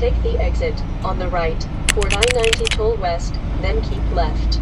Take the exit on the right toward I-90 Toll West, then keep left.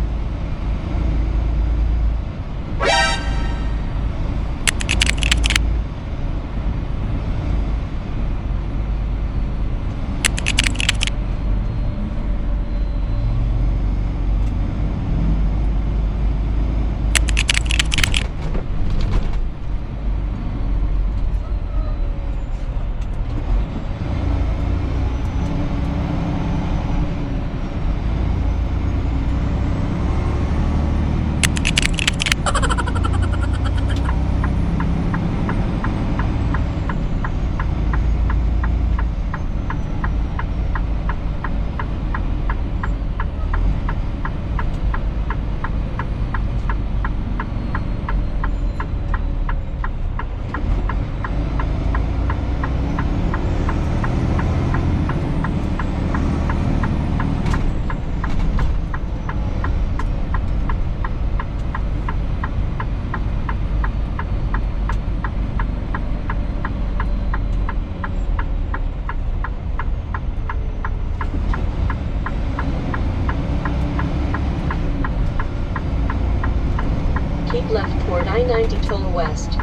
Keep left toward I-90 Toll West.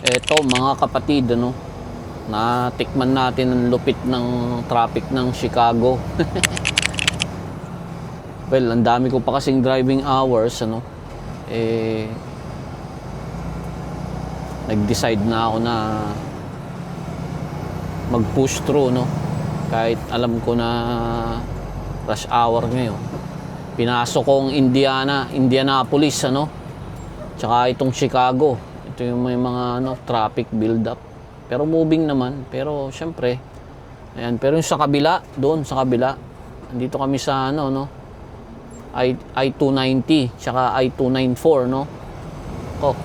Eto mga kapatid, ano, natikman natin ang lupit ng traffic ng Chicago. Well, ang dami ko pa kasing driving hours, ano, nag-decide na ako na mag-push through, no, kahit alam ko na rush hour ngayon. Pinasok kong Indianapolis, ano, tsaka itong Chicago. Ito yung may mga ano, traffic build up. Pero moving naman, pero syempre, ayan, pero yung sa kabila, doon sa kabila, andito kami sa ano, no, I-290, tsaka I-294, no. Oh,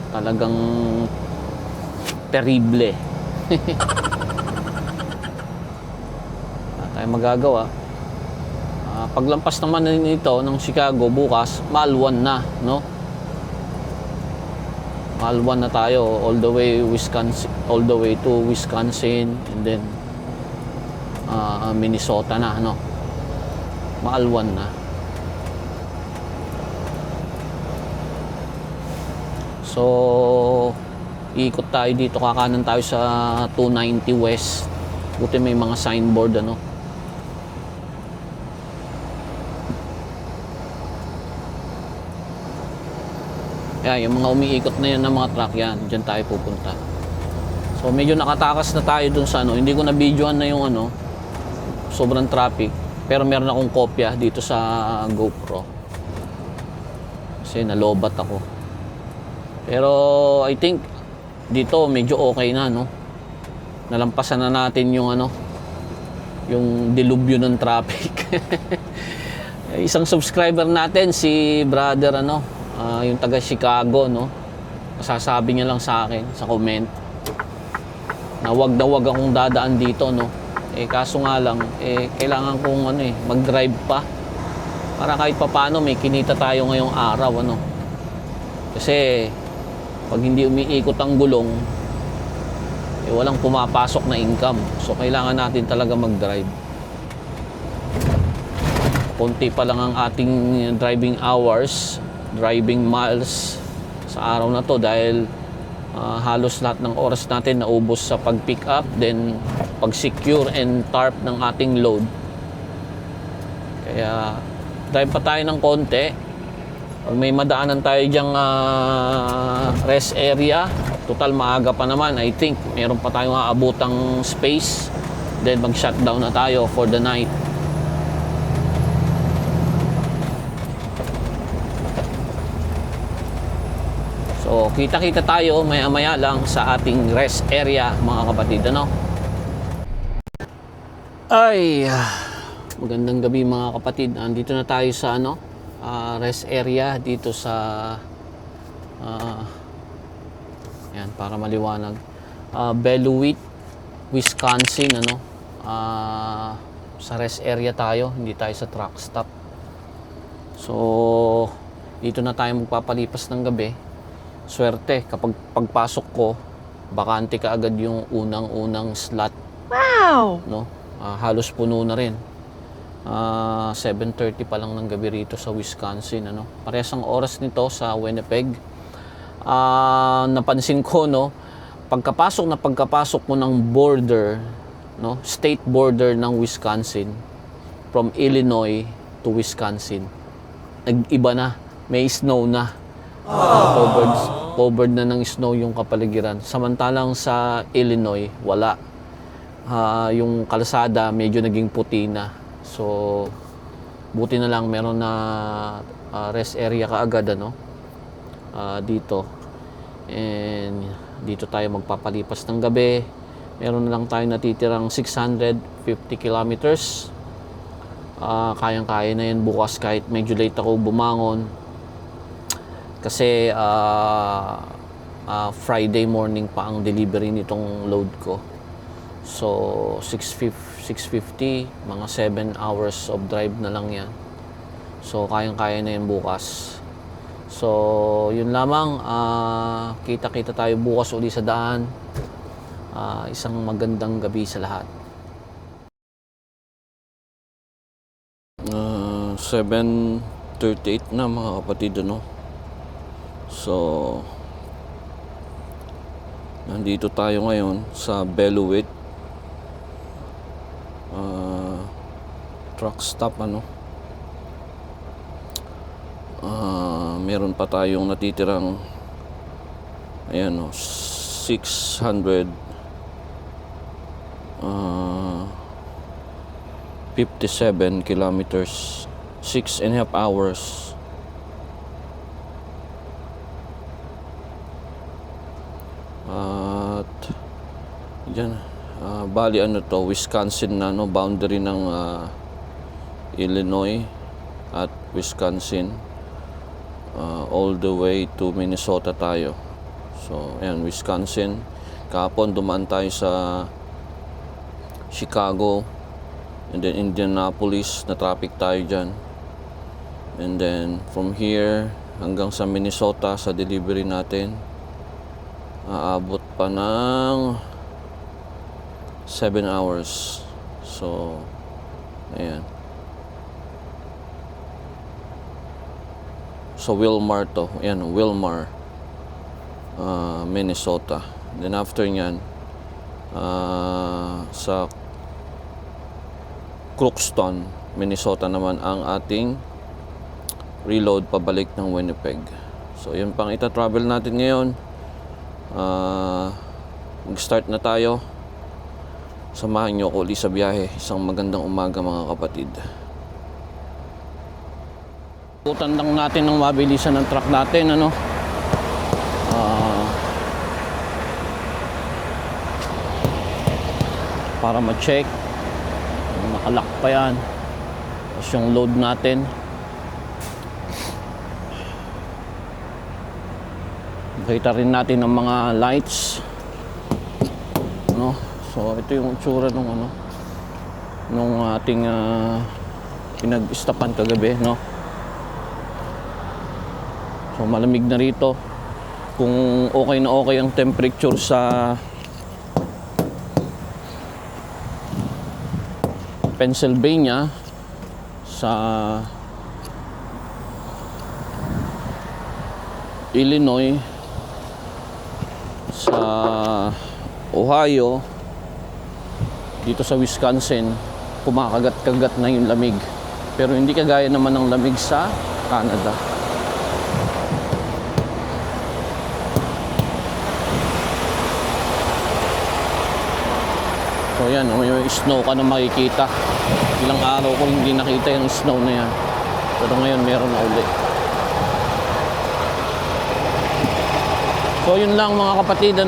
talagang terrible. Wala tayong magagawa. Paglampas naman nito ng Chicago bukas, Mall 1 na, no. Mall 1 na tayo all the way to Wisconsin, and then Minnesota na, no. Mall 1 na. So ikot tayo dito, kakanan tayo sa 290 West. Buti may mga signboard, ano. Yan, yung mga umiikot na yan ng mga truck, yan, dyan tayo pupunta. So medyo nakatakas na tayo dun sa ano, hindi ko na videoan na yung ano, sobrang traffic, pero meron akong kopya dito sa GoPro kasi nalobat ako. Pero I think dito medyo okay na, no. Nalampasan na natin yung ano, yung delubyo ng traffic. Isang subscriber natin, si brother, ano, yung taga Chicago, no, masasabi niya lang sa akin sa comment na wag akong dadaan dito, no. Kaso nga lang, kailangan kong ano, mag-drive pa para kahit papaano may kinita tayo ngayong araw, ano. Kasi pag hindi umiikot ang gulong, walang pumapasok na income. So kailangan natin talaga mag-drive. Konti pa lang ang ating driving hours, driving miles sa araw na to, dahil halos lahat ng oras natin naubos sa pag-pick up, then pag-secure and tarp ng ating load. Kaya drive pa tayo ng konti. Pag may madaanan tayo dyang rest area, total maaga pa naman, I think meron pa tayong aabutang space, then mag-shutdown na tayo for the night. So kita-kita tayo maya-maya lang sa ating rest area, mga kapatid, ano. Ay, Magandang gabi mga kapatid. Andito na tayo sa rest area dito sa yan para maliwanag. Beloit, Wisconsin sa rest area tayo, hindi tayo sa truck stop. So dito na tayo magpapalipas ng gabi. Swerte kapag pagpasok ko, bakante ka agad yung unang slot. Wow! No? Halos puno na rin. 7:30 pa lang ng gabi rito sa Wisconsin. Parehas ang oras nito sa Winnipeg. Napansin ko, pagkapasok mo ng border, state border ng Wisconsin, from Illinois to Wisconsin, nag-iba na. May snow na. Covered na ng snow yung kapaligiran. Samantalang sa Illinois, wala. Yung kalsada medyo naging puti na. So buti na lang meron na rest area kaagad dito. And dito tayo magpapalipas ng gabi. Meron na lang tayo natitirang 650 kilometers. Kayang-kaya na yan bukas kahit medyo late ako bumangon. Kasi Friday morning pa ang delivery nitong load ko. So 650, mga 7 hours of drive na lang yan. So kayang-kaya na yan bukas. So yun lamang, kita-kita tayo bukas uli sa daan. Isang magandang gabi sa lahat. 7:38 na mga kapatid, So nandito tayo ngayon sa Beloit truck stop. Meron pa tayong natitirang 600 57 kilometers, 6.5 hours. At yan, bali Wisconsin na, boundary ng Illinois at Wisconsin, all the way to Minnesota tayo. So ayan, Wisconsin. Kahapon dumaan tayo sa Chicago, and then Indianapolis, na traffic tayo dyan. And then from here hanggang sa Minnesota sa delivery natin, aabot pa ng 7 hours. So ayan, so Wilmar to. Ayan, Wilmar, Minnesota. Then after nyan, sa Crookston, Minnesota naman ang ating reload pabalik ng Winnipeg. So yun pang ita-travel natin ngayon. Mag-start na tayo. Samahan nyo ako ulit sa biyahe. Isang magandang umaga mga kapatid. Putan lang natin ng mabilisan ng truck natin, para ma-check nakalock pa yan. Tapos yung load natin, makita rin natin ang mga lights, so ito yung itsura nung ating pinag-stopan kagabi, so malamig na rito. Kung okay na okay ang temperature sa Pennsylvania, sa Illinois, sa Ohio, dito sa Wisconsin, kumakagat-kagat na yung lamig. Pero hindi kagaya naman ng lamig sa Canada. So yan, may snow ka na makikita. Ilang araw ko hindi nakita yung snow na yan. Pero ngayon meron na uli. So yun lang mga kapatid,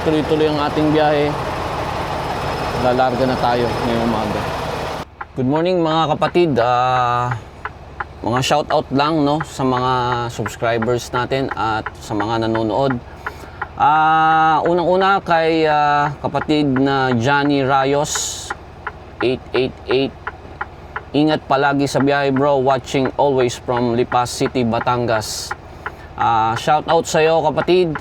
tuloy-tuloy ang ating biyahe. Lalarga na tayo ngayong umaga. Good morning mga kapatid. Mga shoutout lang no sa mga subscribers natin at sa mga nanonood. Unang-una kay kapatid na Johnny Rayos 888. Ingat palagi sa biyahe bro, watching always from Lipa City, Batangas. Shoutout sa iyo kapatid.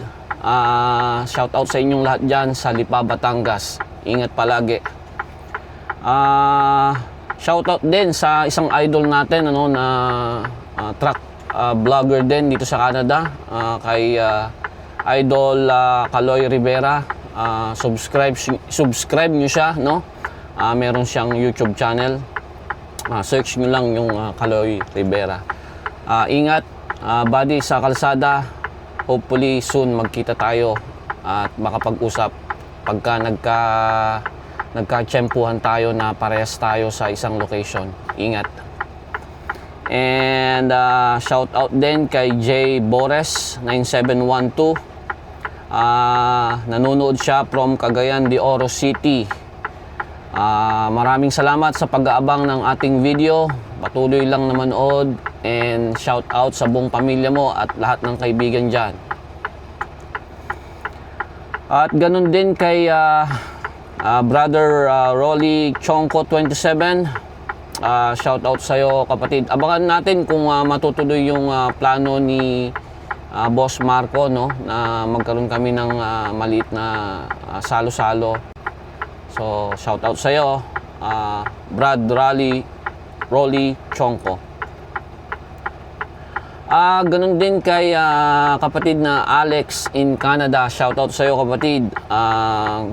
Shoutout sa inyong lahat dyan sa Lipa, Batangas. Ingat palagi. Shoutout din sa isang idol natin ano, na truck vlogger din dito sa Canada, kay Idol Kaloy Rivera. Subscribe nyo siya no. Meron siyang YouTube channel. Search nyo lang yung Kaloy Rivera. Ingat buddy sa kalsada. Hopefully soon magkita tayo at makapag-usap pagka nagka-tsempuhan tayo na parehas tayo sa isang location. Ingat. And shout out din kay J. Bores 9712. Nanonood siya from Cagayan de Oro City. Maraming salamat sa pag-aabang ng ating video. Patuloy lang na manood and shout out sa buong pamilya mo at lahat ng kaibigan dyan. At ganun din kay Brother Rolly Chonko 27. Shout out sa iyo kapatid. Abangan natin kung matutuloy yung plano ni Boss Marco no, na magkaroon kami ng maliit na salo-salo. So shout out sa iyo Brad Rolly Chonko. Ganun din kay kapatid na Alex in Canada. Shoutout sa iyo kapatid.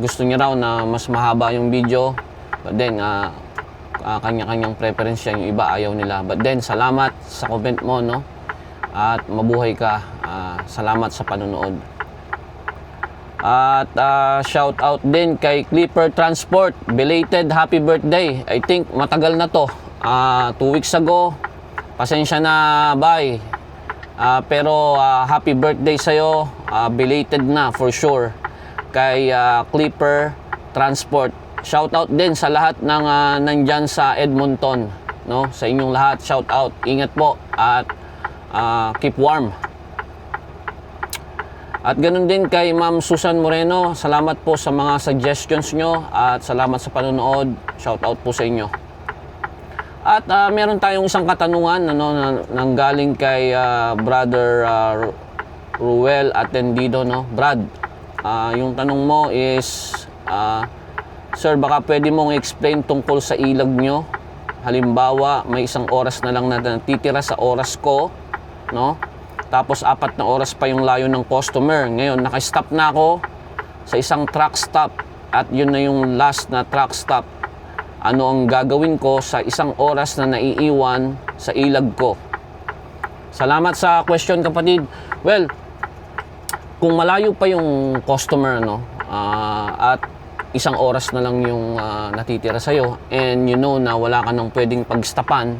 Gusto niya raw na mas mahaba yung video. But then kanya-kanyang preference yan. Yung iba ayaw nila. But then salamat sa comment mo no. At mabuhay ka. Salamat sa panonood. At shoutout din kay Clipper Transport. Belated happy birthday. I think matagal na to. 2 weeks ago. Pasensya na bye. Pero happy birthday sa'yo. Belated na for sure. Kay Clipper Transport. Shoutout din sa lahat ng nandyan sa Edmonton. No? Sa inyong lahat, shoutout. Ingat po at keep warm. At ganun din kay Ma'am Susan Moreno. Salamat po sa mga suggestions nyo. At salamat sa panonood. Shoutout po sa inyo. At meron tayong isang katanungan ano, nanggaling kay Brother Ruel Atendido no. Brad, yung tanong mo is sir, baka pwede mong explain tungkol sa ilag nyo. Halimbawa, may 1 oras na lang na natitira sa oras ko no. Tapos 4 na oras pa yung layo ng customer. Ngayon, naka-stop na ako sa isang truck stop at yun na yung last na truck stop. Ano ang gagawin ko sa 1 oras na naiiwan sa ilag ko? Salamat sa question kapatid. Well, kung malayo pa yung customer no, at 1 oras na lang yung natitira sa'yo and you know na wala ka nang pwedeng pagstapan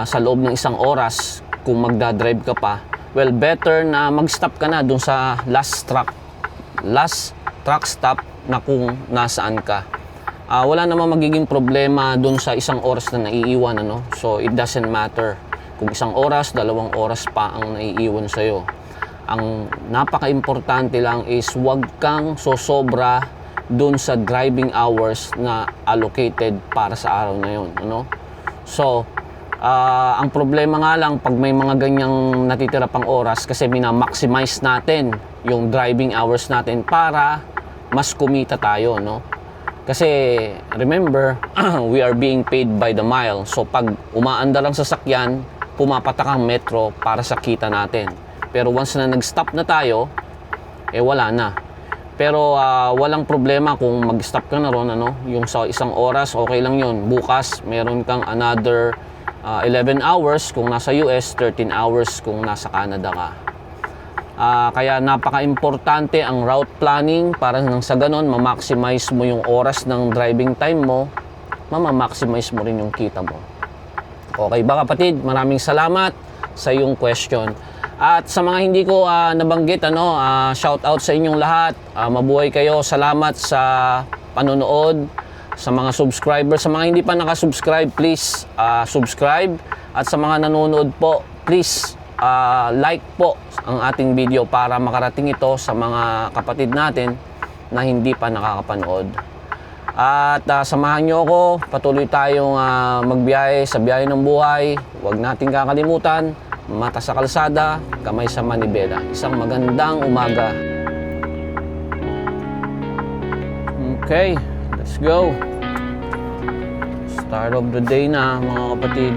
sa loob ng 1 oras kung magdadrive ka pa, well, better na mag-stop ka na dun sa last truck stop na kung nasaan ka. Wala namang magiging problema dun sa 1 oras na naiiwan ano? So it doesn't matter kung 1 oras, 2 oras pa ang naiiwan sa'yo. Ang napaka-importante lang is wag kang sosobra dun sa driving hours na allocated para sa araw na yun ano? So ang problema nga lang pag may mga ganyang natitira pang oras kasi mina-maximize natin yung driving hours natin para mas kumita tayo no? Kasi remember, we are being paid by the mile. So pag umaandar ang sasakyan, pumapatak ang metro para sa kita natin. Pero once na nag-stop na tayo, wala na. Pero walang problema kung mag-stop ka na ron, ano? Yung sa 1 oras, okay lang yun. Bukas, meron kang another 11 hours kung nasa US, 13 hours kung nasa Canada ka. Kaya napaka-importante ang route planning para nang sa ganon ma-maximize mo yung oras ng driving time mo, ma-maximize mo rin yung kita mo. Okay ba kapatid? Maraming salamat sa iyong question. At sa mga hindi ko nabanggit, shout out sa inyong lahat. Mabuhay kayo. Salamat sa panonood, sa mga subscribers, sa mga hindi pa nakasubscribe, please subscribe. At sa mga nanonood po, please like po ang ating video para makarating ito sa mga kapatid natin na hindi pa nakakapanood. At samahan nyo ako, patuloy tayong magbiyahe sa biyahe ng buhay. Huwag nating kakalimutan, mata sa kalsada, kamay sa manibela. Isang magandang umaga. Okay, let's go. Start of the day na, mga kapatid.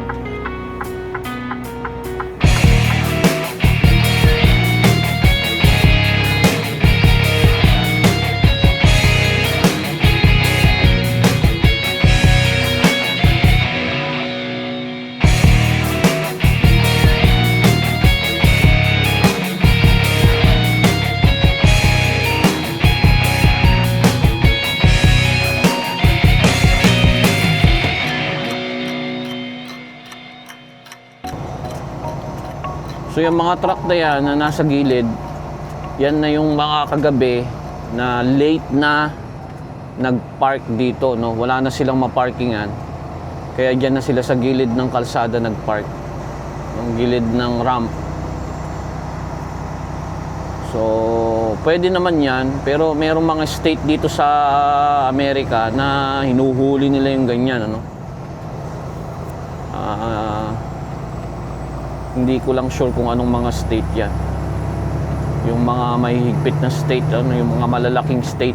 So yung mga truck na yan na nasa gilid, yan na yung mga kagabi na late na nag-park dito, no? Wala na silang maparkingan. Kaya dyan na sila sa gilid ng kalsada nag-park. Yung gilid ng ramp. So, pwede naman yan, pero mayroong mga state dito sa Amerika na hinuhuli nila yung ganyan, ano? Hindi ko lang sure kung anong mga state yan. Yung mga may higpit na state, ano, yung mga malalaking state.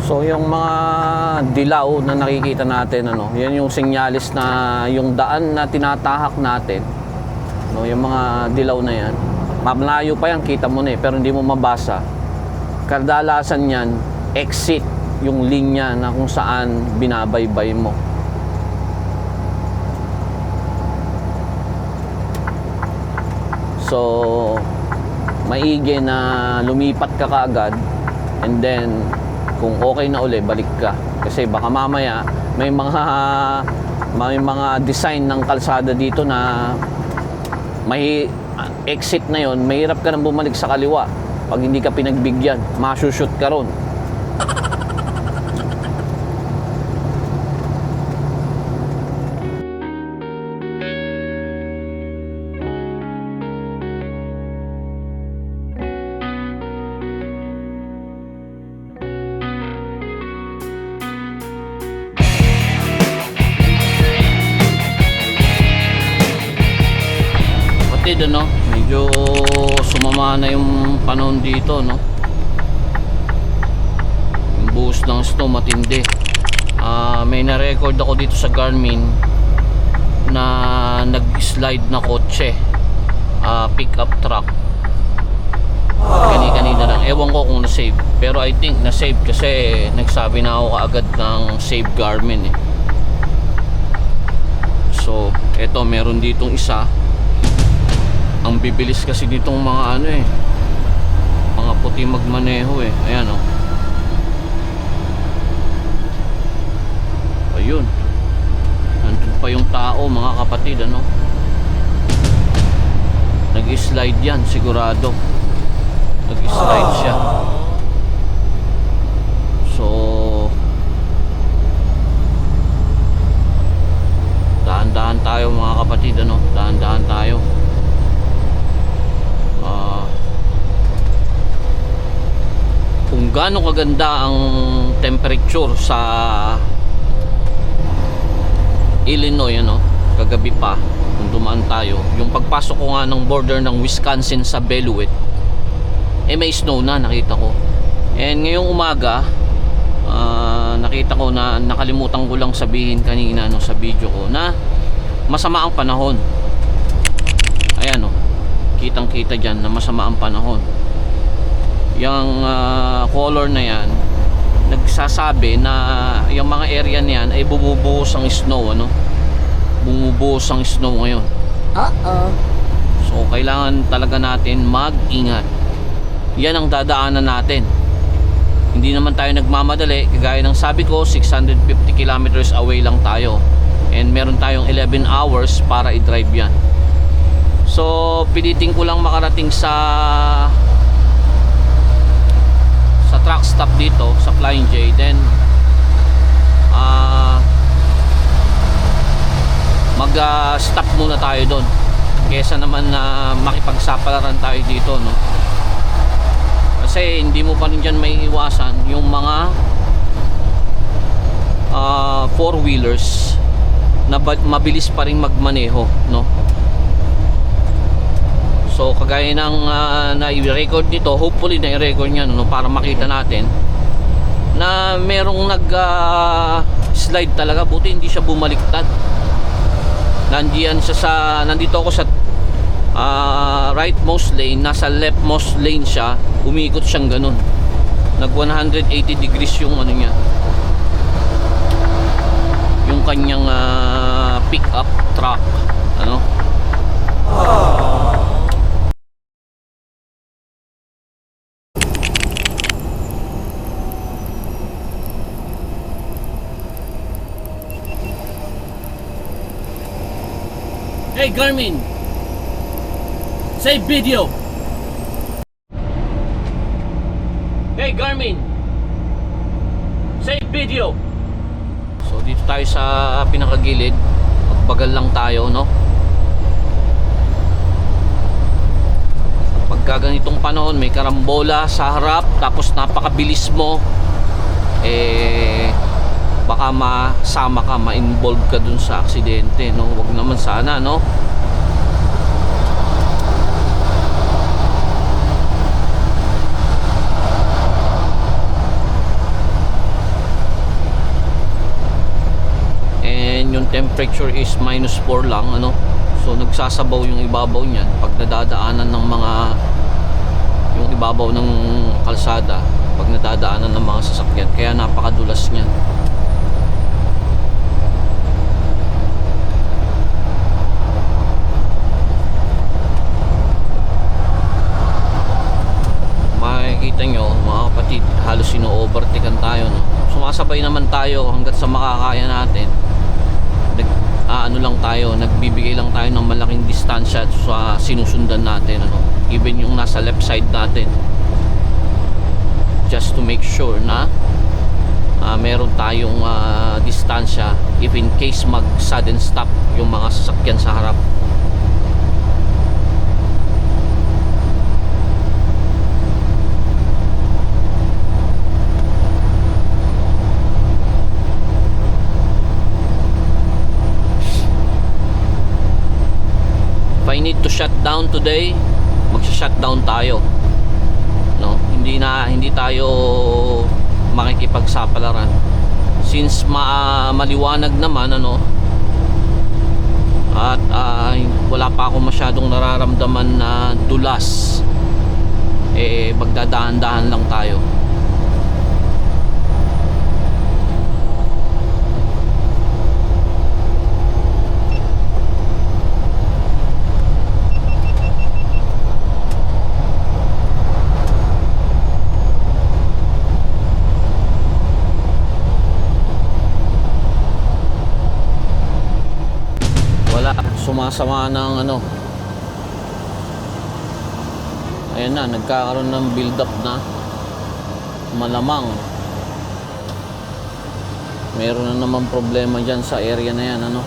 So yung mga dilaw na nakikita natin, ano, yan yung senyalis na yung daan na tinatahak natin. No, yung mga dilaw na yan. Malayo pa yan, kita mo na eh, pero hindi mo mabasa. Kadalasan yan, exit yung linya na kung saan binabaybay mo. So, maigi na lumipat ka kaagad and then kung okay na uli, balik ka. Kasi baka mamaya may mga design ng kalsada dito na may exit na yon, mahirap ka nang bumalik sa kaliwa. Pag hindi ka pinagbigyan, masushoot ka ron. Ano, medyo sumama na yung panahon dito, no? Yung buhos ng snow matindi. May na-record ako dito sa Garmin na nag-slide na kotse, pick-up truck. Kanina lang, ewan ko kung na-save, pero I think na-save kasi nagsabi na ako kaagad ng save Garmin eh. So eto, meron ditong isa. Ang bibilis kasi ditong mga ano eh, mga puti magmaneho eh. Ayan oh. Ayun, nandun pa yung tao, mga kapatid, ano. Nag-slide yan, sigurado. Nag-slide siya. So dahan-dahan tayo, mga kapatid, ano. Dahan-dahan tayo. Kung gaano kaganda ang temperature sa Illinois, ano, kagabi pa kung dumaan tayo, yung pagpasok ko nga ng border ng Wisconsin sa Beloit, may snow na, nakita ko. And ngayong umaga, nakita ko na, nakalimutan ko lang sabihin kanina, no, sa video ko, na masama ang panahon. Ayan, no, kitang kita dyan na masama ang panahon. Yung color na yan nagsasabi na yung mga area niyan ay bumubuhos ang snow, ano? Bumubuhos ang snow ngayon. So kailangan talaga natin mag-ingat. Yan ang dadaanan natin. Hindi naman tayo nagmamadali, kagaya ng sabi ko, 650 kilometers away lang tayo. And meron tayong 11 hours para i-drive yan. So pilitin ko lang makarating sa truck stop dito sa Flying J, then mag-stop muna tayo doon kesa naman na makipagsapalaran tayo dito, no? Kasi hindi mo pa rin dyan may iwasan yung mga four-wheelers na mabilis pa rin magmaneho, no? So kagaya ng na-record dito, hopefully na-record niya, no, para makita natin na merong slide talaga, buti hindi siya bumaliktad. Nandito ako sa rightmost lane, nasa leftmost lane siya, umikot siyang ganun, nag 180 degrees yung ano niya, yung kanyang pick up truck, ano. Hey Garmin, save video. Hey Garmin, save video. So dito tayo sa pinakagilid, magbagal lang tayo, no? Pagka ganitong panahon, may karambola sa harap, tapos napakabilis mo, baka masama ka, ma-involve ka dun sa aksidente, no? Wag naman sana, no? And yung temperature is -4 lang, ano? So nagsasabaw yung ibabaw niyan pag nadadaanan ng yung ibabaw ng kalsada, pag nadadaanan ng mga sasakyan, kaya napakadulas niyan. Makikita nyo mga kapatid, halos sino-overtaken tayo, no? Sumasabay naman tayo hanggat sa makakaya natin. Lang tayo, nagbibigay lang tayo ng malaking distansya sa sinusundan natin, ano? Even yung nasa left side natin, just to make sure na meron tayong distansya if in case mag sudden stop yung mga sasakyan sa harap. If I need to shut down today, magsha-shutdown tayo, no? Hindi tayo makikipagsapalaran since maliwanag naman, ano, at wala pa ako masyadong nararamdaman na dulas, magdadahan-dahan lang tayo. Sumasama ng ano, ayan na, nagkakaroon ng build up na, malamang meron na naman problema dyan sa area na yan, ano.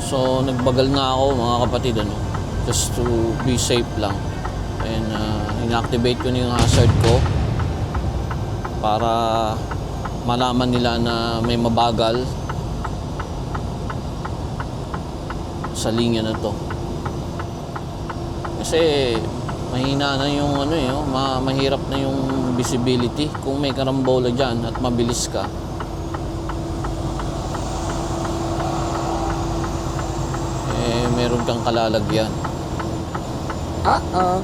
So nagbagal na ako mga kapatid, ano, just to be safe lang. And inactivate ko na yung hazard ko para malaman nila na may mabagal sa linya na to. Kasi mahina na yung ano eh, mahirap na yung visibility kung may karambola dyan at mabilis ka. Eh meron kang kalalagyan. Uh-oh.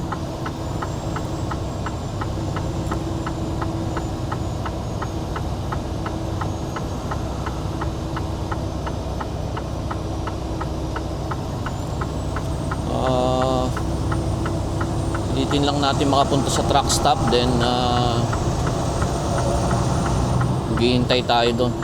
Pilitin lang natin makapunta sa truck stop, then maghihintay tayo doon.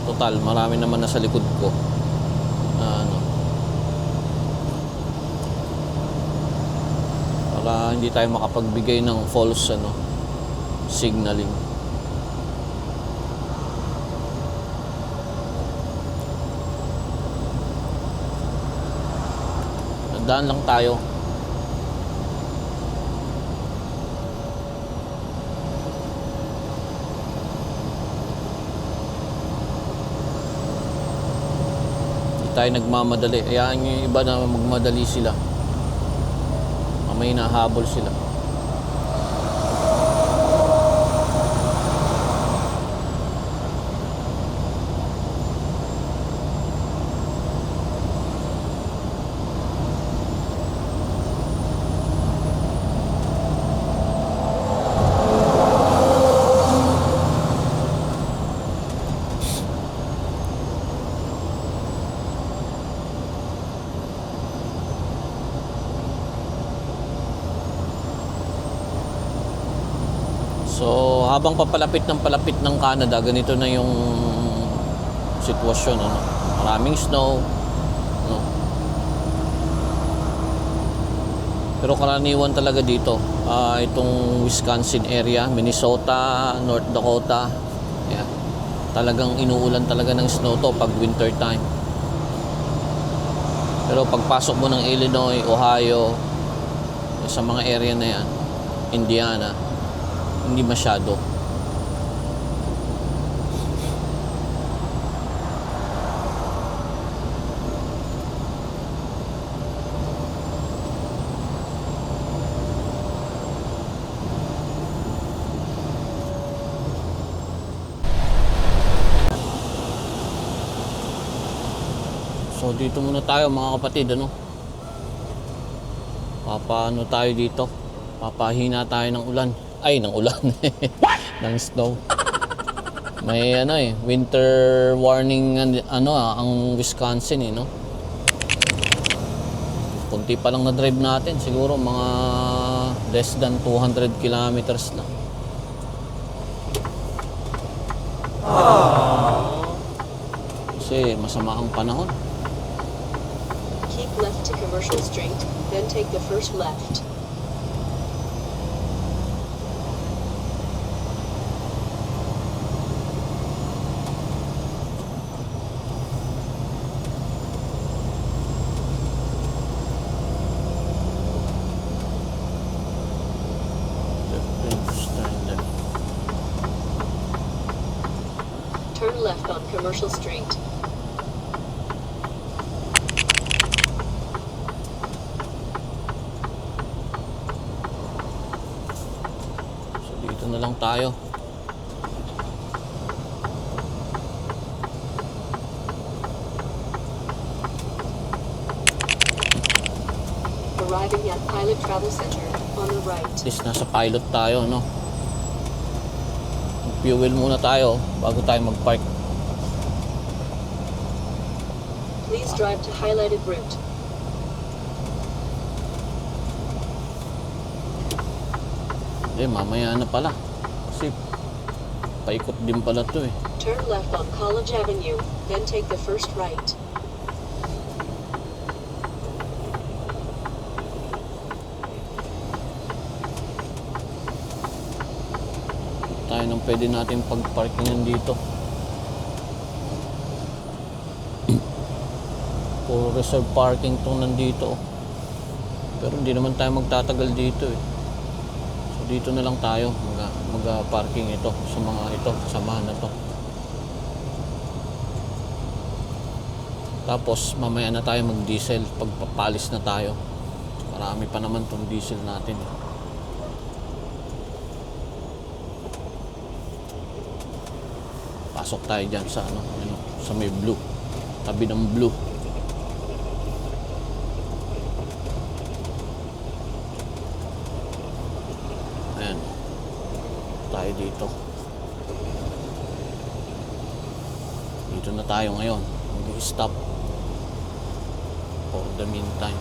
Total, marami naman na sa likod ko na ano, para hindi tayo makapagbigay ng false ano, signaling. Tandaan lang tayo. Tayo nagmamadali. Hayaan nyo yung iba na magmadali sila. May nahabol sila. So, habang papalapit ng Canada, ganito na yung sitwasyon, ano? Maraming snow, no? Pero karaniwan talaga dito, itong Wisconsin area, Minnesota, North Dakota, yeah. Talagang inuulan talaga ng snow to pag winter time. Pero pagpasok mo ng Illinois, Ohio, sa mga area na yan, Indiana, hindi masyado. So dito muna tayo mga kapatid, ano? Papaano tayo dito? Papahina tayo ng ulan. Ay, ng ulan. Ng snow. May ano eh, winter warning ano ang Wisconsin eh, no? Kunti pa lang na drive natin, siguro mga less than 200 kilometers lang. Kasi masama ang panahon. Keep left to Commercial Street, then take the first left. Turn left on Commercial Street. So dito na lang tayo. Arriving at Pilot Travel Center on the right. At least nasa pilot tayo, no? Fuel muna tayo bago tayo mag-park. Please drive to highlighted route. Mamaya na pala. Kasi paikot din pala to eh. Turn left on College Avenue, then take the first right. Tayo nang pwede natin pag-parkingan dito. Puro reserve parking tong nandito. Pero hindi naman tayo magtatagal dito eh. So dito na lang tayo mag-parking ito sa mga ito, samahan na to. Tapos mamaya na tayo mag-diesel pagpapalis na tayo. Marami pa naman tong diesel natin. Pasok tayo dyan sa sa may blue. Tabi ng blue. Ayan. Tayo dito. Dito na tayo ngayon. Mag-stop for the meantime.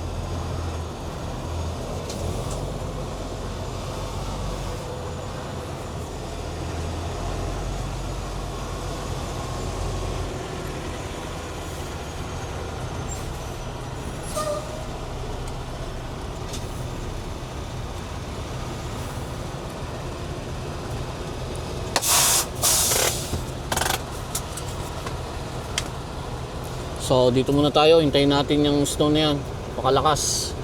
So dito muna tayo, hintayin natin yung snow na yan, pakalakas.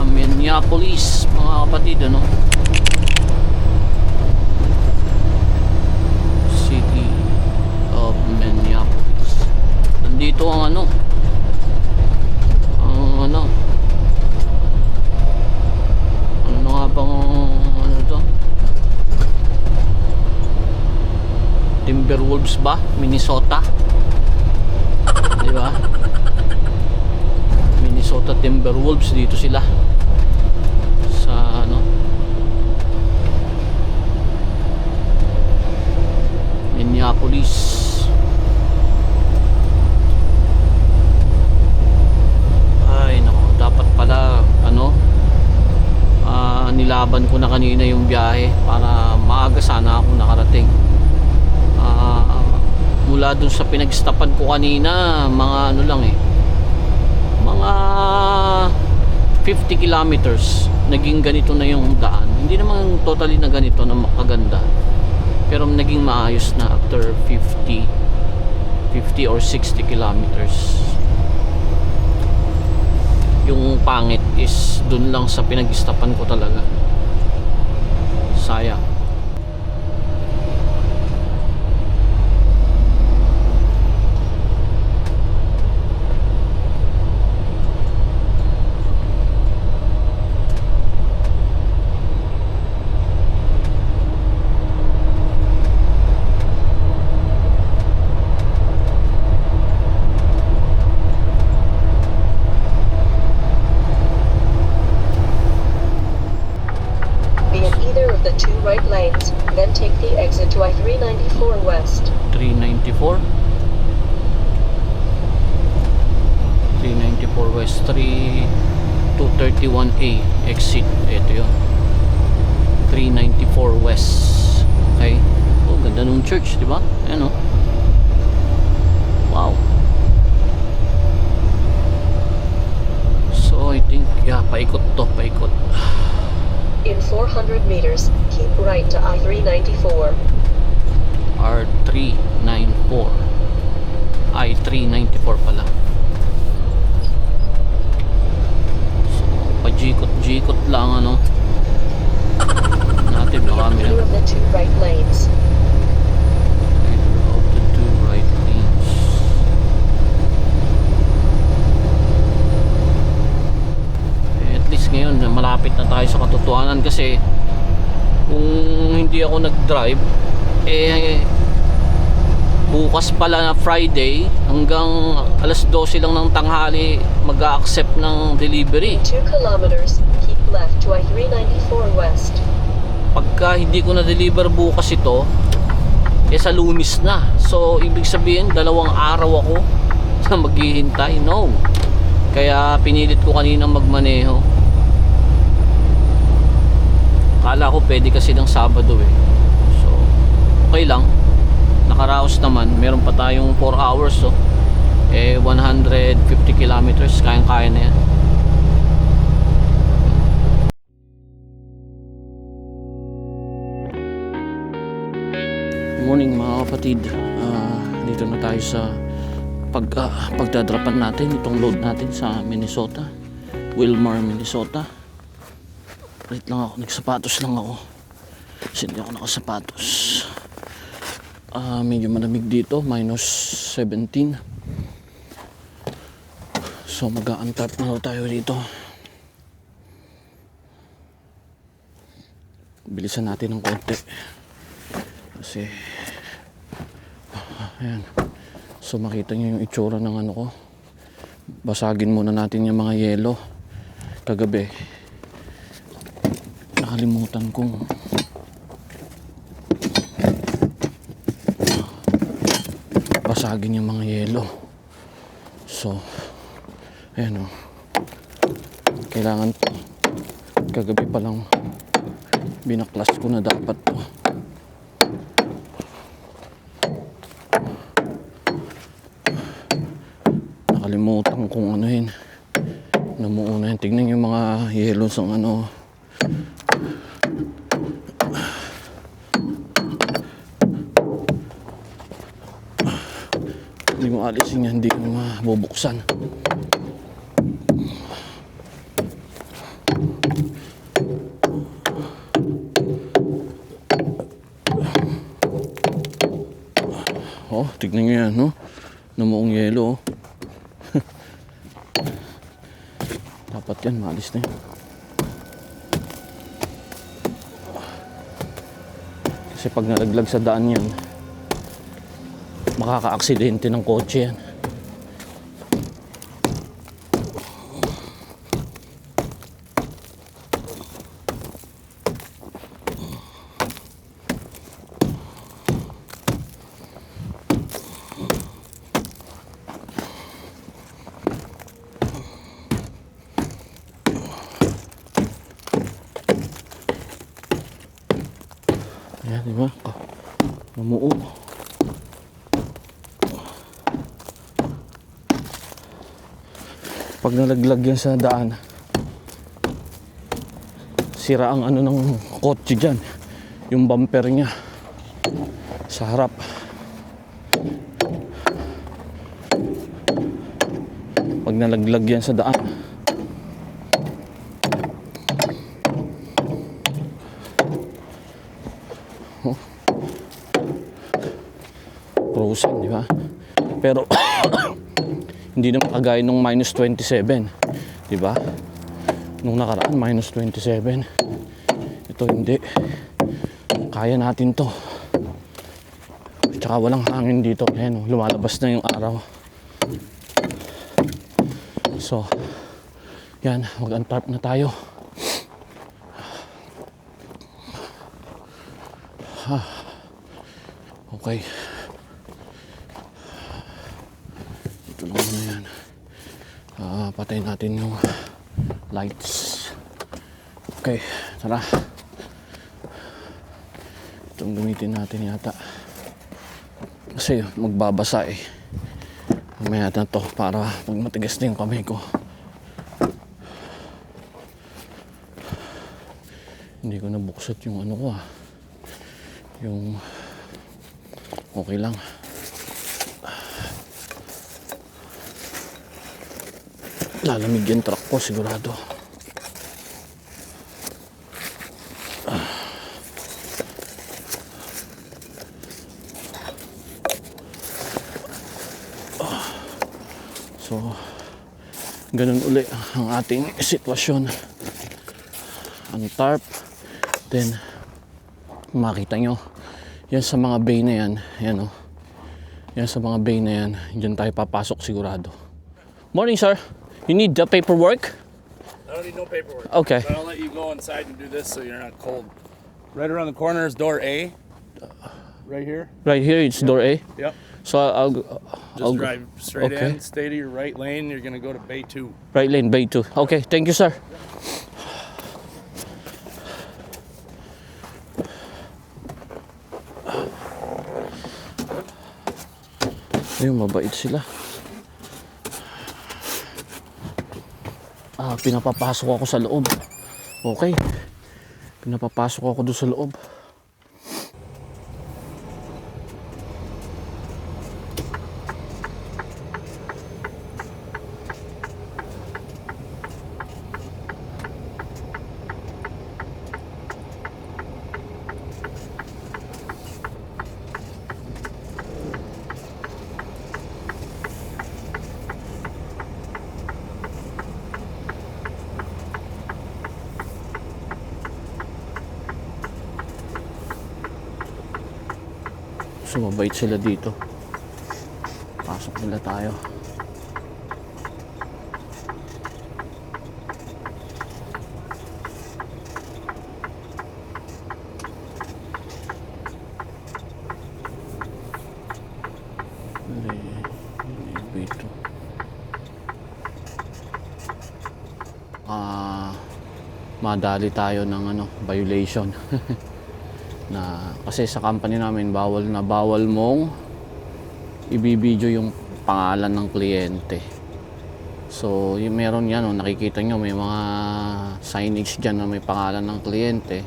Minneapolis, mga kapatid, City of Minneapolis. Nandito ang ano nga bang to? Timberwolves ba? Minnesota, di ba? Minnesota Timberwolves, dito sila sa Minneapolis. Ay nako, dapat pala nilaban ko na kanina yung biyahe para maaga sana ako nakarating. Mula dun sa pinagstapan ko kanina, mga lang mga 50 kilometers naging ganito na yung daan. Hindi naman totally na ganito na makaganda, pero naging maayos na after 50 or 60 kilometers. Yung pangit is dun lang sa pinag-stopan ko talaga. Sayang. then take the exit to I-394 West. 394 West 231A exit. Ito yun, 394 West. Okay. Oh, ganda nung church, di ba? Ayan o. Wow. So I think, yeah, paikot to, paikot. In 400 meters, keep right to I-394. R394 I394 pala. So pajikot-jikot lang ano natin, baka may Clear of the two right lanes. of the two right lanes. At least ngayon malapit na tayo sa katotohanan, kasi kung hindi ako nag-drive, bukas pala na Friday hanggang alas 12 lang ng tanghali mag-a-accept ng delivery. 2 kilometers, keep left to I-394 West. Pagka hindi ko na-deliver bukas ito, sa Lunes na. So ibig sabihin 2 araw ako na maghihintay. No. Kaya pinilit ko kanina magmaneho. Akala ko pwede kasi ng Sabado eh. So okay lang. Nakaraos naman, meron pa tayong 4 hours, so 150 kilometers, kayang-kaya na yan. Good morning mga kapatid. Dito na tayo sa pagdadrapan natin itong load natin sa Minnesota, Wilmar, Minnesota. Wait lang ako, nagsapatos lang ako kasi hindi ako nakasapatos. Medyo malamig dito, -17. So mag-a-untap na tayo dito. Bilisan natin ng konti kasi ayan. So makita nyo yung itsura ng ano ko. Basagin muna natin yung mga yelo. Kagabi nakalimutan kong basagin yung mga yelo. So ayan o, kailangan kagabi pa lang binaklas ko na dapat to. Nakalimutan kong anuhin, namuuna yun. Tignan yung mga yelo sa ano. Hindi mo alisin yan, hindi mo mabubuksan. Oh, tignan nyo yan, no? Namuong yelo, oh. Dapat yan, maalis na yan. Kasi pag nalaglag sa daan yan, makaka-aksidente ng kotse yan. Ayan, di ba? Namuo. Pag nalaglag yan sa daan, sira ang ano ng kotse dyan, yung bumper niya sa harap. Pag nalaglag yan sa daan, frozen, di ba? Pero hindi naman kagaya nung -27, di ba? Nung nakaraan -27. Ito hindi. Kaya natin to. Tsaka walang hangin dito. Ayan, lumalabas na yung araw. So, yan, mag-untarp na tayo. Okay. Ito lang muna yan. Patayin natin yung lights. Okay, tara. Itong gamitin natin yata. Kasi magbabasa eh. Mamaya na to para pag matigas na yung kamay ko. Hindi ko nabuksat yung ano ko Yung okay lang. Lalamig yung truck ko sigurado. So, ganun uli ang ating sitwasyon. Ang tarp. Then, makita nyo, yan sa mga bay na yan, yan o. Yan sa mga bay na yan, dyan tayo papasok sigurado. Morning, sir. You need the paperwork? I don't need no paperwork. Okay. But I'll let you go inside and do this so you're not cold. Right around the corner is door A. Right here. Right here, it's door A. Yep. So, I'll Just drive straight okay. in, stay to your right lane. You're gonna go to Bay 2. Right lane, bay 2. Okay, thank you, sir. Ayun, mabait sila. Pinapapasok ako sa loob. Okay. Pinapapasok ako doon sa loob. So mabait sila dito. Pasok nila tayo. Dito. Madali tayo ng violation. Na kasi sa company namin bawal mong ibibidyo yung pangalan ng kliyente. So yung meron yan, nakikita nyo may mga signage dyan na may pangalan ng kliyente.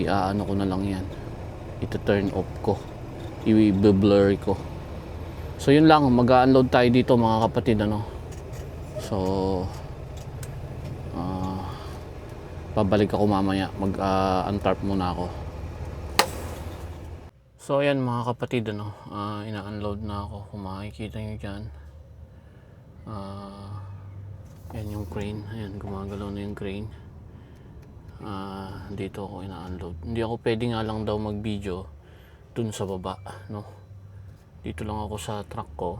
Ano ko na lang yan, ito-turn off ko, i-blur ko. So yun lang, mag-unload tayo dito mga kapatid. So babalik ako mamaya, mag-untarp muna ako. So ayan mga kapatid, ina-unload na ako. Kung makikita nyo dyan, yan yung crane. Ayan, gumagalaw na yung crane. Dito ako ina-unload. Hindi ako pwede nga lang daw mag-video dun sa baba, dito lang ako sa truck ko.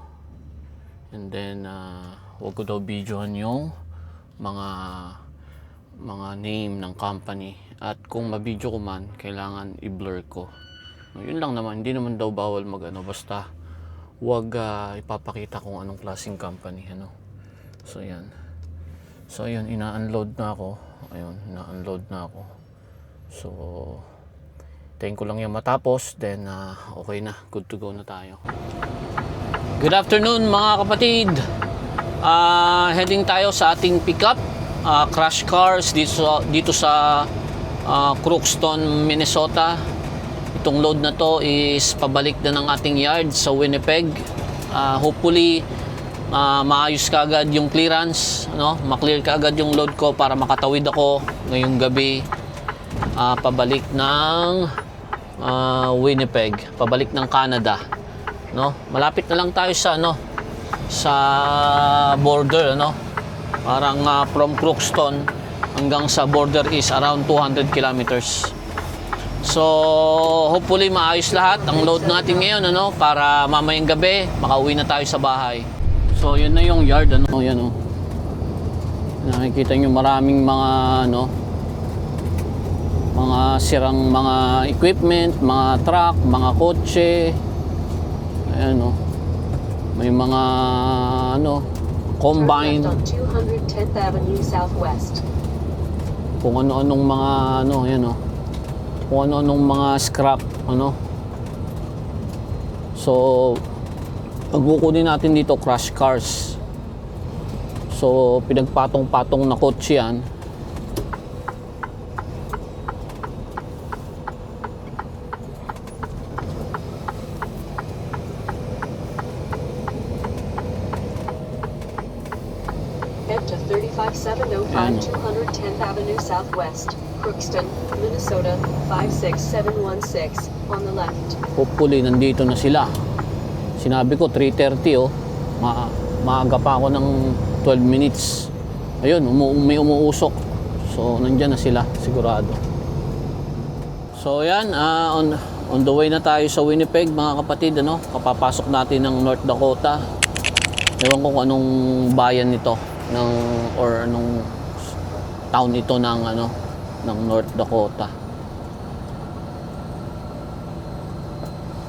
And then wag ko daw videohan yung mga name ng company, at kung ma-video ko man kailangan i-blur ko. Yun lang naman, hindi naman daw bawal basta wag ipapakita kung anong klaseng company. So yan. So ayun, ina-unload na ako. Ayun, ina-unload na ako. So tayin ko lang yan matapos, then okay na, good to go na tayo. Good afternoon mga kapatid. Heading tayo sa ating pickup. Crash cars dito sa Crookston, Minnesota. Itong load na to is pabalik na ng ating yard sa Winnipeg. Hopefully maayos kaagad yung clearance, ma-clear kaagad yung load ko para makatawid ako ngayong gabi pabalik ng Winnipeg, pabalik ng Canada. Malapit na lang tayo sa sa border, Parang from Crookston hanggang sa border is around 200 kilometers. So hopefully maayos lahat ang load natin ngayon, para mamayang gabi makauwi na tayo sa bahay. So yun na yung yard, yan nakikita nyo maraming mga mga sirang mga equipment, mga truck, mga kotse. Ayan o. May mga ano, Turn combine. left on 210th Avenue Southwest. Kung ano-anong mga ano, ayan o. Kung ano-anong mga scrap, ano. So, pag kukunin natin dito, crash cars. So, pinagpatong-patong na kotse yan. Head to 35705 Ayan. 210th Avenue Southwest, Crookston, Minnesota 56716 on the left. Hopefully, nandito na sila. Sinabi ko, 3:30 oh. Maaga pa ako ng 12 minutes. Ayun, may umuusok. So, nandyan na sila, sigurado. So, yan. On the way na tayo sa Winnipeg, mga kapatid. Ano? Kapapasok natin ng North Dakota. Ewan ko kung anong bayan nito. Or anong town ito ng North Dakota.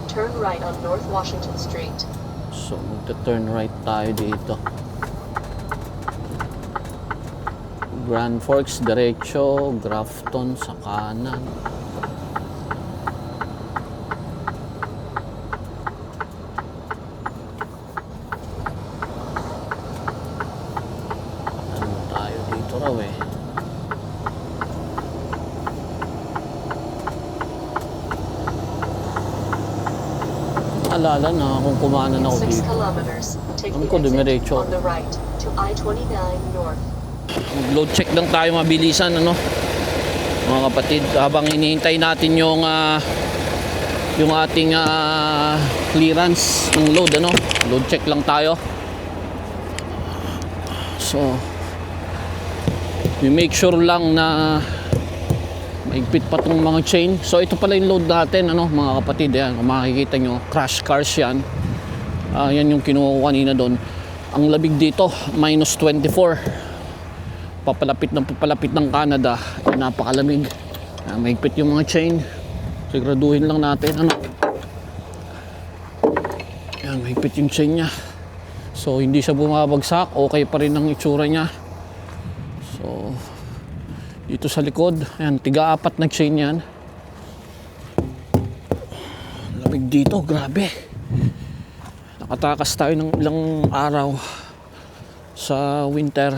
Turn right on North Washington Street. So, magta-turn right tayo dito. Grand Forks, diretso. Grafton, sa kanan. Ano tayo dito raw eh. Alala na kung kumanan ako 6 dito. kilometers. Take Alam the ko, dumiretso. exit on the right to I-29 North. Mag-load check lang tayo mabilisan, ano, mga kapatid, habang hinihintay natin yung ating clearance ng load, ano, load check lang tayo. So, we make sure lang na maigpit pa tong mga chain. So, ito pala yung load natin, ano, mga kapatid. Yan, kung makikita nyo, crash cars yan. Yan yung kinuha ko kanina doon. Ang labig dito, minus 24. Papalapit ng Canada. Napakalamig. Maigpit yung mga chain. Siguraduhin lang natin, ano. Yan, maigpit yung chain niya. So, hindi siya bumabagsak. Okay pa rin ang itsura niya. So, dito sa likod, ayan, tiga-apat na chain yan. Lamig dito, grabe. Nakatakas tayo ng ilang araw sa winter.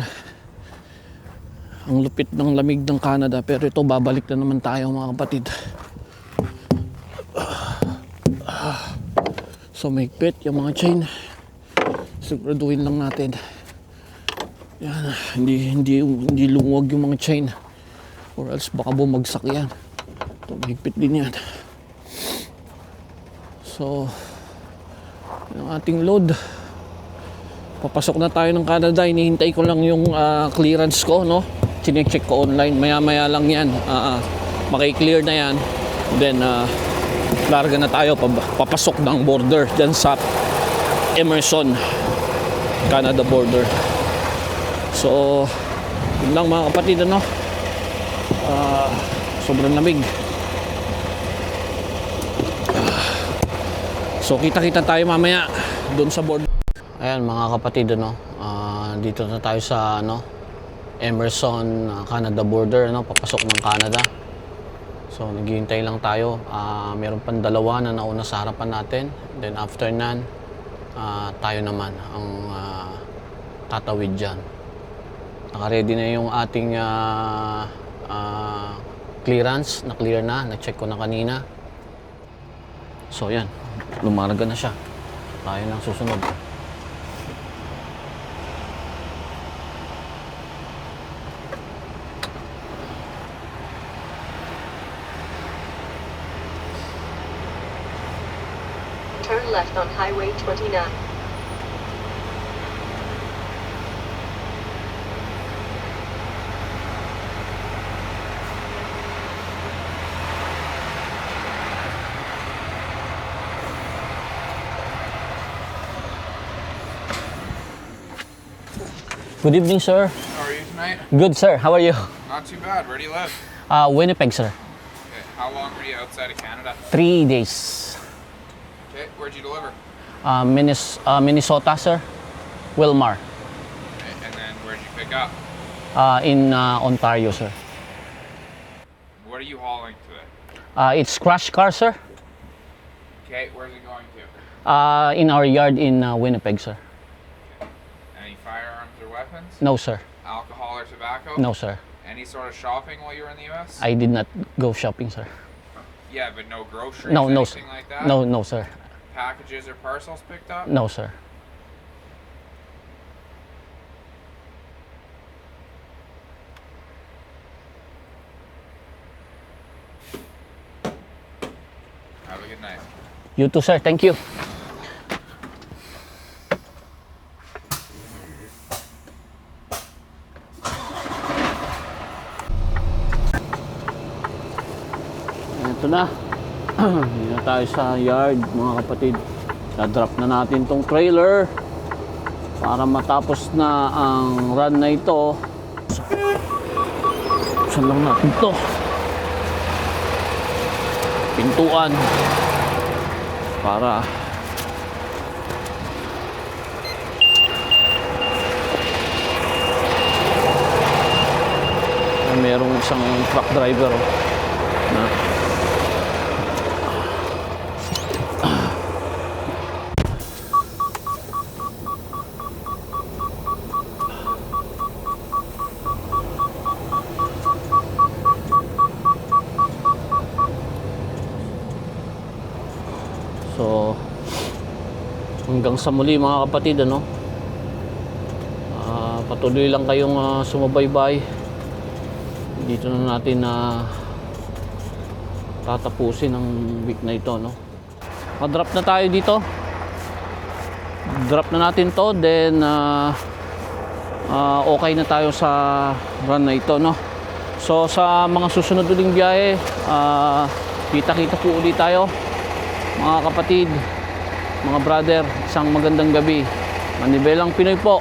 Ang lupit ng lamig ng Canada, pero ito, babalik na naman tayo, mga kapatid. So, mahigpit yung mga chain. Siguraduhin lang natin. Yan, hindi lumuwag yung mga chain. Or else baka bumagsak yan. Ito, mahigpit din yan. So, yung ating load. Papasok na tayo ng Canada. Hinihintay ko lang yung clearance ko, no? Chinecheck ko online. Maya-maya lang yan. Maki-clear na yan. Then, larga na tayo. Papasok ng border dyan sa Emerson, Canada border. So, yun lang, mga kapatid, ano? Sobrang lamig. So, kita-kita tayo mamaya doon sa board. Ayan, mga kapatid, ano, dito na tayo sa Emerson, Canada border, papasok ng Canada. So, naghihintay lang tayo. Meron pang dalawa na nauna sa harapan natin. Then after nan, tayo naman ang tatawid dyan. Naka-ready na yung ating clearance. Na-clear na. Na-check ko na kanina. So, yan. Lumarga na siya. Tayo nang susunod. Turn left on Highway 29. Good evening, sir. How are you tonight? Good, sir. How are you? Not too bad. Where do you live? Winnipeg, sir. How long were you outside of Canada? 3 days. Okay, where'd you deliver? Minnesota, sir. Wilmar. Okay, and then where'd you pick up? In Ontario, sir. What are you hauling today? It's crash car, sir. Okay, where's it going to? In our yard in Winnipeg, sir. Any firearms or weapons? No, sir. Alcohol or tobacco? No, sir. Any sort of shopping while you were in the U.S.? I did not go shopping, sir. Yeah, but no groceries, No, no, sir. anything like that? No, sir. Packages or parcels picked up? No, sir. Have a good night. You too, sir. Thank you. Ito na. Hindi na tayo sa yard, mga kapatid. Na-drop na natin tong trailer para matapos na ang run na ito. Saan lang natin to? Pintuan para merong isang truck driver na so hanggang sa muli mga kapatid, ano, patuloy lang kayong sumubaybay. Dito na natin na tatapusin ang week na ito, no. Drop na tayo dito, drop na natin to, then okay na tayo sa run na ito, no. So sa mga susunod uling biyahe, kita-kita po ulit tayo mga kapatid, mga brother. Isang magandang gabi. Manibelang Pinoy po.